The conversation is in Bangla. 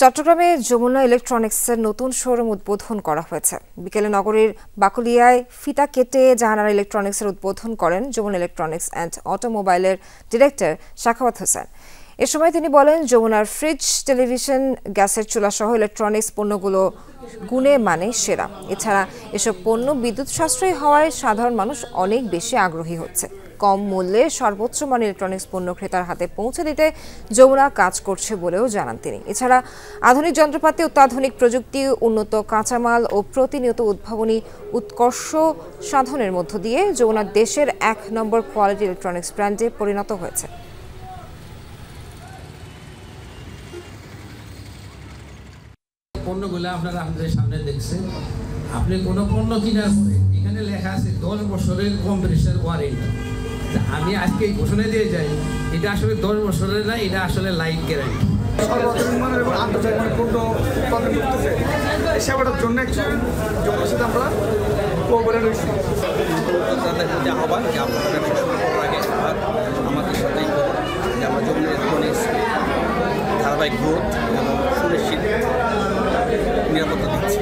চট্টগ্রামে যমুনা ইলেকট্রনিক্সের নতুন শোরুম উদ্বোধন করা হয়েছে। বিকেলে নগরীর বাকুলিয়ায় ফিতা কেটে জাহানারা ইলেকট্রনিক্সের উদ্বোধন করেন যমুনা ইলেকট্রনিক্স অ্যান্ড অটোমোবাইলের ডিরেক্টর সাখাওয়াত হোসেন। এ সময় তিনি বলেন, যমুনার ফ্রিজ, টেলিভিশন, গ্যাসের চুলা সহ ইলেকট্রনিক্স পণ্যগুলো গুণে মানে সেরা। এছাড়া এসব পণ্য বিদ্যুৎ সাশ্রয়ী হওয়ায় সাধারণ মানুষ অনেক বেশি আগ্রহী হচ্ছে। কম মূল্যে সর্বোচ্চ মানের ইলেকট্রনিক্স পণ্য ক্রেতার হাতে পৌঁছে দিতে যমুনা কাজ করছে বলেও জানান তিনি। এছাড়া আধুনিক যন্ত্রপাতি, অত্যাধুনিক প্রযুক্তি, উন্নত কাঁচামাল ও প্রতিনিয়ত উদ্ভাবনী উৎকর্ষ সাধনের মধ্য দিয়ে যমুনা দেশের ১ নম্বর কোয়ালিটি ইলেকট্রনিক্স ব্র্যান্ডে পরিণত হয়েছে। পণ্যগুলো আপনারা আমাদের সামনে দেখছেন। আপনি কোনো পণ্য কেনার পরে এখানে লেখা আছে 10 বছরের কম্প্রেসার ওয়ারেন্টি। আমি আজকে ঘোষণা দিয়ে যাই, এটা আসলে 10 বছরের না, এটা আসলে লাইফ গ্যারান্টি। সর্বজনীন মানের এবং আন্তর্জাতিক মানের পণ্য উৎপাদন করতেছে। এই সেবাটার জন্য একজন যমুনার সাথে আমরা কোঅপারেট হয়েছি। তাদের প্রতি আহ্বান যে আপনারা ব্যবসা শুরু করার আগে আমাদের সাথেই যে আমরা যমুনা ইলেকট্রনিক্স ধারাবাহিক গ্রোথ এবং সুনিশ্চিত নিরাপত্তা দিচ্ছি।